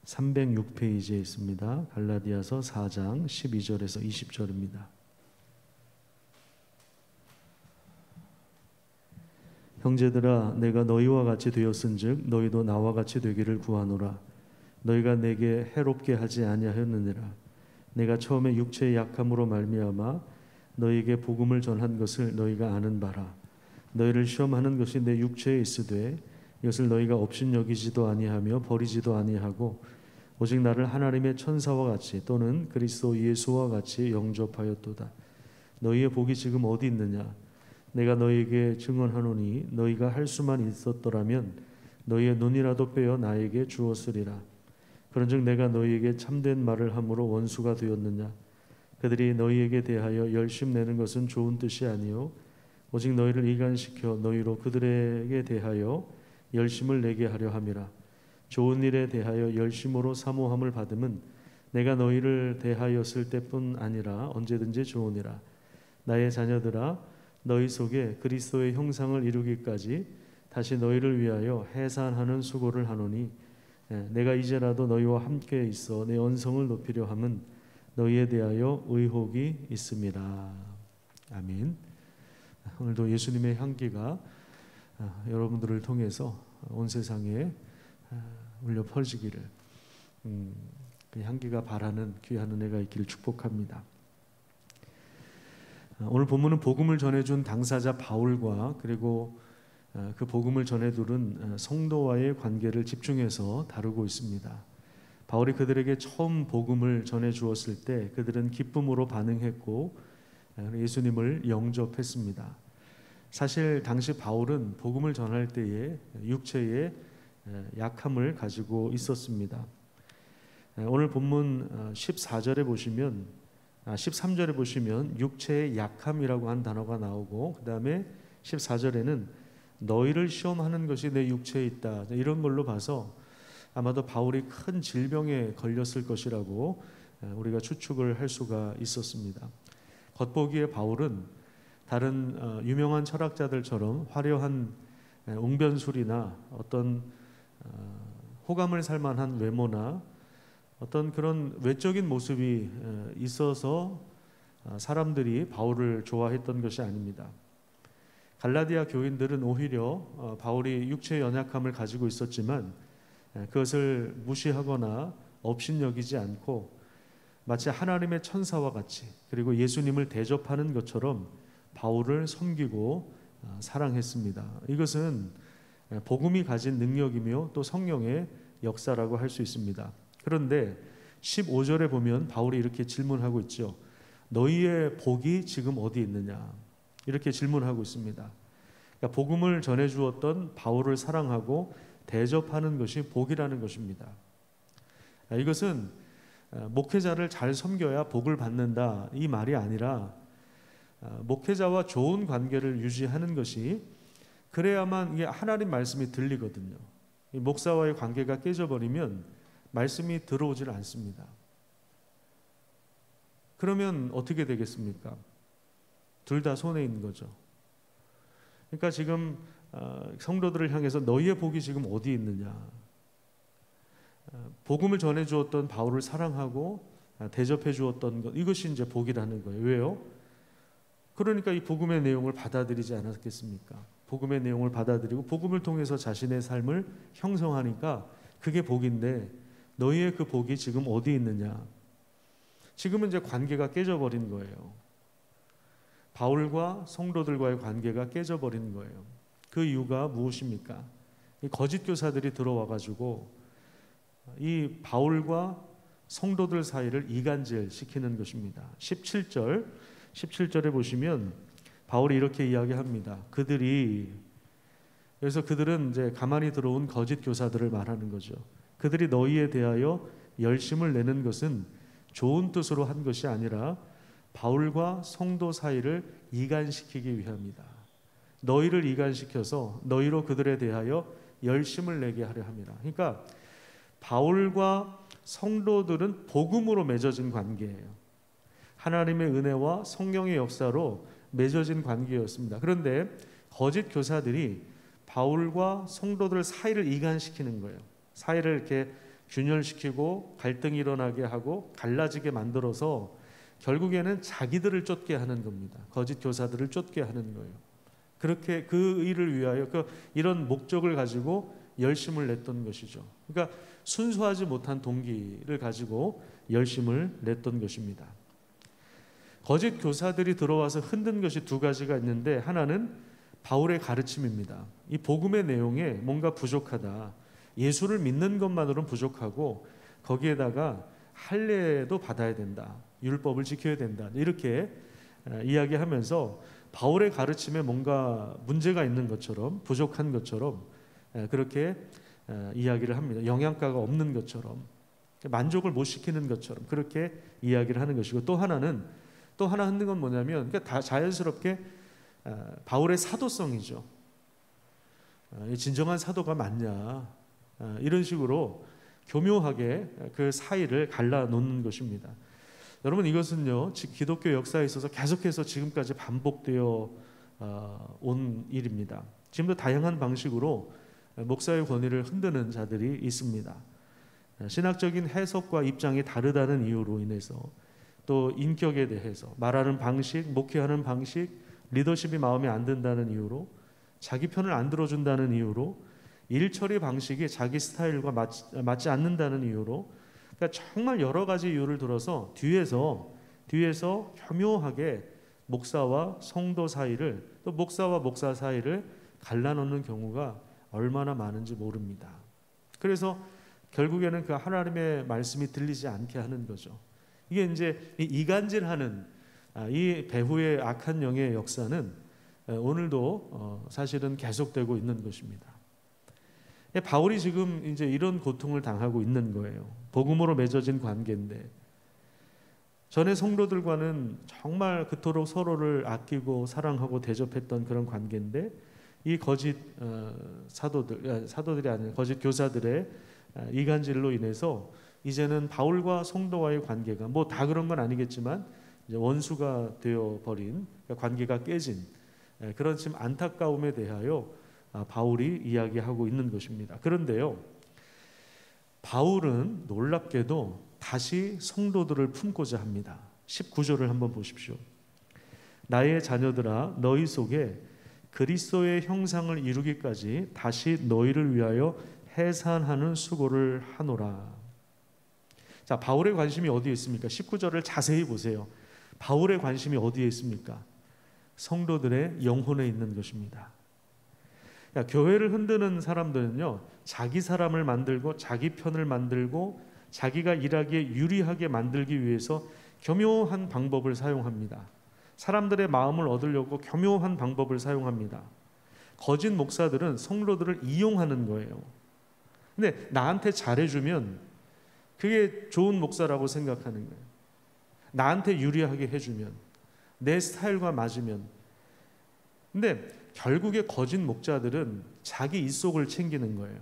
306페이지에 있습니다. 갈라디아서 4장 12절에서 20절입니다. 형제들아, 내가 너희와 같이 되었은즉 너희도 나와 같이 되기를 구하노라. 너희가 내게 해롭게 하지 아니하였느니라. 내가 처음에 육체의 약함으로 말미암아 너희에게 복음을 전한 것을 너희가 아는 바라. 너희를 시험하는 것이 내 육체에 있으되 이것을 너희가 업신여기지도 아니하며 버리지도 아니하고 오직 나를 하나님의 천사와 같이 또는 그리스도 예수와 같이 영접하였도다. 너희의 복이 지금 어디 있느냐? 내가 너희에게 증언하노니 너희가 할 수만 있었더라면 너희의 눈이라도 빼어 나에게 주었으리라. 그런즉 내가 너희에게 참된 말을 함으로 원수가 되었느냐? 그들이 너희에게 대하여 열심 내는 것은 좋은 뜻이 아니요 오직 너희를 이간시켜 너희로 그들에게 대하여 열심을 내게 하려 함이라. 좋은 일에 대하여 열심으로 사모함을 받음은 내가 너희를 대하였을 때뿐 아니라 언제든지 좋으니라. 나의 자녀들아, 너희 속에 그리스도의 형상을 이루기까지 다시 너희를 위하여 해산하는 수고를 하노니 내가 이제라도 너희와 함께 있어 내 언성을 높이려 함은 너희에 대하여 의혹이 있음이라. 아멘. 오늘도 예수님의 향기가 여러분들을 통해서 온 세상에 울려 퍼지기를, 그 향기가 바라는 귀한 은혜가 있기를 축복합니다. 오늘 본문은 복음을 전해준 당사자 바울과 그리고 그 복음을 전해두른 성도와의 관계를 집중해서 다루고 있습니다. 바울이 그들에게 처음 복음을 전해주었을 때 그들은 기쁨으로 반응했고 예수님을 영접했습니다. 사실 당시 바울은 복음을 전할 때에 육체의 약함을 가지고 있었습니다. 오늘 본문 14절에 보시면 13절에 보시면 육체의 약함이라고 한 단어가 나오고 그 다음에 14절에는 너희를 시험하는 것이 내 육체에 있다, 이런 걸로 봐서 아마도 바울이 큰 질병에 걸렸을 것이라고 우리가 추측을 할 수가 있었습니다. 겉보기에 바울은 다른 유명한 철학자들처럼 화려한 웅변술이나 어떤 호감을 살 만한 외모나 어떤 그런 외적인 모습이 있어서 사람들이 바울을 좋아했던 것이 아닙니다. 갈라디아 교인들은 오히려 바울이 육체의 연약함을 가지고 있었지만 그것을 무시하거나 업신여기지 않고 마치 하나님의 천사와 같이 그리고 예수님을 대접하는 것처럼 바울을 섬기고 사랑했습니다. 이것은 복음이 가진 능력이며 또 성령의 역사라고 할 수 있습니다. 그런데 15절에 보면 바울이 이렇게 질문하고 있죠. 너희의 복이 지금 어디 있느냐? 이렇게 질문하고 있습니다. 그러니까 복음을 전해주었던 바울을 사랑하고 대접하는 것이 복이라는 것입니다. 이것은 목회자를 잘 섬겨야 복을 받는다, 이 말이 아니라 목회자와 좋은 관계를 유지하는 것이 그래야만 이게 하나님 말씀이 들리거든요. 이 목사와의 관계가 깨져버리면 말씀이 들어오질 않습니다. 그러면 어떻게 되겠습니까? 둘 다 손해 있는 거죠. 그러니까 지금 성도들을 향해서 너희의 복이 지금 어디 있느냐? 복음을 전해 주었던 바울을 사랑하고 대접해 주었던 것, 이것이 이제 복이라는 거예요. 왜요? 그러니까 이 복음의 내용을 받아들이지 않았겠습니까? 복음의 내용을 받아들이고 복음을 통해서 자신의 삶을 형성하니까 그게 복인데 너희의 그 복이 지금 어디 있느냐? 지금은 이제 관계가 깨져버린 거예요. 바울과 성도들과의 관계가 깨져버린 거예요. 그 이유가 무엇입니까? 이 거짓 교사들이 들어와가지고 이 바울과 성도들 사이를 이간질 시키는 것입니다. 17절에 보시면 바울이 이렇게 이야기합니다. 그래서 그들은 이제 가만히 들어온 거짓 교사들을 말하는 거죠. 그들이 너희에 대하여 열심을 내는 것은 좋은 뜻으로 한 것이 아니라 바울과 성도 사이를 이간시키기 위함이다. 너희를 이간시켜서 너희로 그들에 대하여 열심을 내게 하려 함이라. 그러니까 바울과 성도들은 복음으로 맺어진 관계예요. 하나님의 은혜와 성령의 역사로 맺어진 관계였습니다. 그런데 거짓 교사들이 바울과 성도들 사이를 이간시키는 거예요. 사이를 이렇게 균열시키고 갈등이 일어나게 하고 갈라지게 만들어서 결국에는 자기들을 쫓게 하는 겁니다. 거짓 교사들을 쫓게 하는 거예요. 그렇게 그 일을 위하여 이런 목적을 가지고 열심을 냈던 것이죠. 그러니까 순수하지 못한 동기를 가지고 열심을 냈던 것입니다. 거짓 교사들이 들어와서 흔든 것이 두 가지가 있는데, 하나는 바울의 가르침입니다. 이 복음의 내용에 뭔가 부족하다, 예수를 믿는 것만으로는 부족하고 거기에다가 할례도 받아야 된다, 율법을 지켜야 된다, 이렇게 이야기하면서 바울의 가르침에 뭔가 문제가 있는 것처럼, 부족한 것처럼 그렇게 이야기를 합니다. 영양가가 없는 것처럼, 만족을 못 시키는 것처럼 그렇게 이야기를 하는 것이고, 또 하나 흔든 건 뭐냐면, 다 자연스럽게 바울의 사도성이죠. 진정한 사도가 맞냐, 이런 식으로 교묘하게 그 사이를 갈라놓는 것입니다. 여러분, 이것은요 기독교 역사에 있어서 계속해서 지금까지 반복되어 온 일입니다. 지금도 다양한 방식으로 목사의 권위를 흔드는 자들이 있습니다. 신학적인 해석과 입장이 다르다는 이유로 인해서, 또 인격에 대해서, 말하는 방식, 목회하는 방식, 리더십이 마음에 안 든다는 이유로, 자기 편을 안 들어준다는 이유로, 일처리 방식이 자기 스타일과 맞지 않는다는 이유로, 그러니까 정말 여러 가지 이유를 들어서 뒤에서 교묘하게 목사와 성도 사이를, 또 목사와 목사 사이를 갈라놓는 경우가 얼마나 많은지 모릅니다. 그래서 결국에는 그 하나님의 말씀이 들리지 않게 하는 거죠. 이게 이제 이간질하는 이 배후의 악한 영의 역사는 오늘도 사실은 계속되고 있는 것입니다. 바울이 지금 이제 이런 고통을 당하고 있는 거예요. 복음으로 맺어진 관계인데, 전에 성도들과는 정말 그토록 서로를 아끼고 사랑하고 대접했던 그런 관계인데, 이 거짓 사도들이 아닌 거짓 교사들의 이간질로 인해서 이제는 바울과 성도와의 관계가, 뭐 다 그런 건 아니겠지만 이제 원수가 되어 버린, 관계가 깨진 그런 지금 안타까움에 대하여 바울이 이야기하고 있는 것입니다. 그런데요, 바울은 놀랍게도 다시 성도들을 품고자 합니다. 19절을 한번 보십시오. 나의 자녀들아, 너희 속에 그리스도의 형상을 이루기까지 다시 너희를 위하여 해산하는 수고를 하노라. 자, 바울의 관심이 어디에 있습니까? 19절을 자세히 보세요. 바울의 관심이 어디에 있습니까? 성도들의 영혼에 있는 것입니다. 교회를 흔드는 사람들은요, 자기 사람을 만들고 자기 편을 만들고 자기가 일하기에 유리하게 만들기 위해서 교묘한 방법을 사용합니다. 사람들의 마음을 얻으려고 교묘한 방법을 사용합니다. 거짓 목사들은 성도들을 이용하는 거예요. 근데 나한테 잘해주면 그게 좋은 목사라고 생각하는 거예요. 나한테 유리하게 해주면, 내 스타일과 맞으면. 근데 결국에 거짓 목자들은 자기 입속을 챙기는 거예요.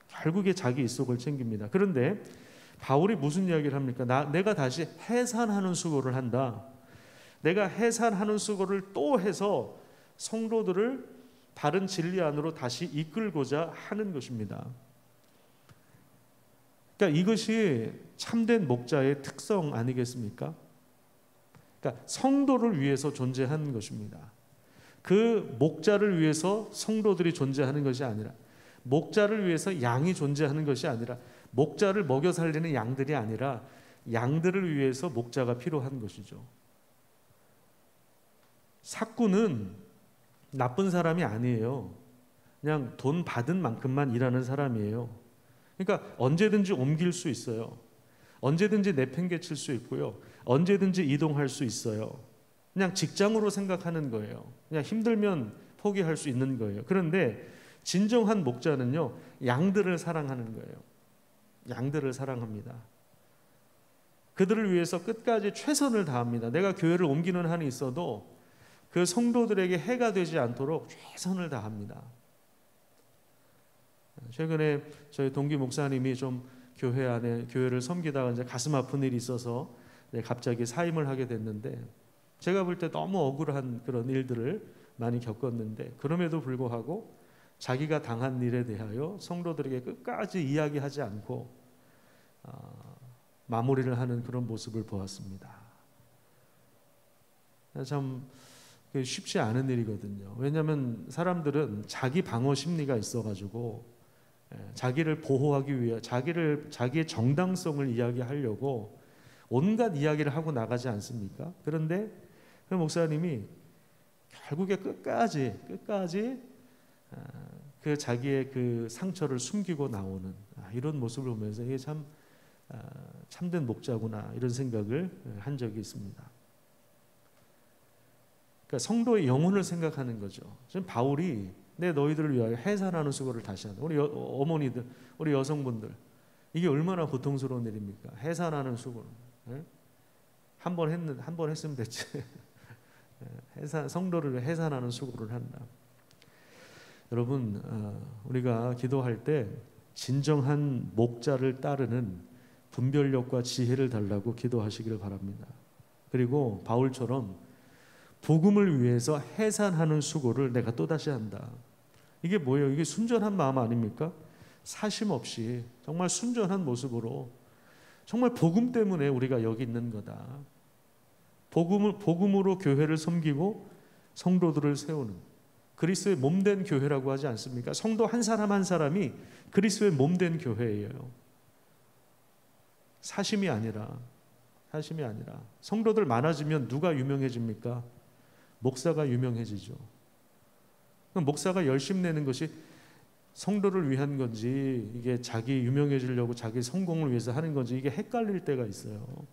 결국에 자기 입속을 챙깁니다. 그런데 바울이 무슨 이야기를 합니까? 내가 다시 해산하는 수고를 한다. 내가 해산하는 수고를 또 해서 성도들을 바른 진리 안으로 다시 이끌고자 하는 것입니다. 그러니까 이것이 참된 목자의 특성 아니겠습니까? 그러니까 성도를 위해서 존재하는 것입니다. 그 목자를 위해서 성도들이 존재하는 것이 아니라, 목자를 위해서 양이 존재하는 것이 아니라, 목자를 먹여 살리는 양들이 아니라 양들을 위해서 목자가 필요한 것이죠. 삭구는 나쁜 사람이 아니에요. 그냥 돈 받은 만큼만 일하는 사람이에요. 그러니까 언제든지 옮길 수 있어요. 언제든지 내팽개칠 수 있고요. 언제든지 이동할 수 있어요. 그냥 직장으로 생각하는 거예요. 그냥 힘들면 포기할 수 있는 거예요. 그런데 진정한 목자는요, 양들을 사랑하는 거예요. 양들을 사랑합니다. 그들을 위해서 끝까지 최선을 다합니다. 내가 교회를 옮기는 한이 있어도 그 성도들에게 해가 되지 않도록 최선을 다합니다. 최근에 저희 동기 목사님이 좀 교회 안에 교회를 섬기다가 이제 가슴 아픈 일이 있어서 갑자기 사임을 하게 됐는데, 제가 볼 때 너무 억울한 그런 일들을 많이 겪었는데, 그럼에도 불구하고 자기가 당한 일에 대하여 성도들에게 끝까지 이야기하지 않고 마무리를 하는 그런 모습을 보았습니다. 참 쉽지 않은 일이거든요. 왜냐하면 사람들은 자기 방어 심리가 있어가지고 자기를 보호하기 위해 자기의 정당성을 이야기하려고 온갖 이야기를 하고 나가지 않습니까? 그런데 그 목사님이 결국에 끝까지 그 자기의 그 상처를 숨기고 나오는 이런 모습을 보면서 이게 참 참된 목자구나 이런 생각을 한 적이 있습니다. 그러니까 성도의 영혼을 생각하는 거죠. 지금 바울이 내 너희들을 위하여 해산하는 수고를 다시 한다. 우리 어머니들, 우리 여성분들, 이게 얼마나 고통스러운 일입니까? 해산하는 수고를 한 번 했으면 됐지. 성도를 해산하는 수고를 한다. 여러분, 우리가 기도할 때 진정한 목자를 따르는 분별력과 지혜를 달라고 기도하시기를 바랍니다. 그리고 바울처럼 복음을 위해서 해산하는 수고를 내가 또다시 한다. 이게 뭐예요? 이게 순전한 마음 아닙니까? 사심 없이 정말 순전한 모습으로 정말 복음 때문에 우리가 여기 있는 거다. 복음으로 교회를 섬기고 성도들을 세우는 그리스도의 몸된 교회라고 하지 않습니까? 성도 한 사람 한 사람이 그리스도의 몸된 교회예요. 사심이 아니라 성도들 많아지면 누가 유명해집니까? 목사가 유명해지죠. 목사가 열심 내는 것이 성도를 위한 건지 이게 자기 유명해지려고 자기 성공을 위해서 하는 건지 이게 헷갈릴 때가 있어요.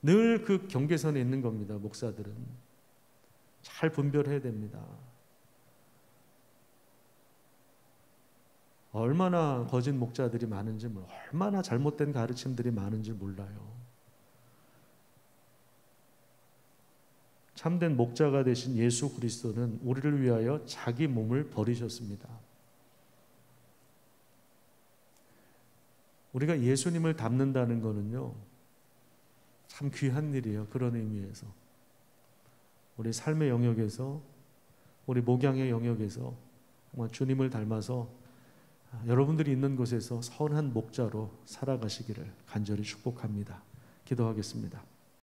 늘 그 경계선에 있는 겁니다. 목사들은 잘 분별해야 됩니다. 얼마나 거짓 목자들이 많은지 얼마나 잘못된 가르침들이 많은지 몰라요. 참된 목자가 되신 예수 그리스도는 우리를 위하여 자기 몸을 버리셨습니다. 우리가 예수님을 닮는다는 것은요, 참 귀한 일이에요. 그런 의미에서 우리 삶의 영역에서, 우리 목양의 영역에서 정말 주님을 닮아서 여러분들이 있는 곳에서 선한 목자로 살아가시기를 간절히 축복합니다. 기도하겠습니다.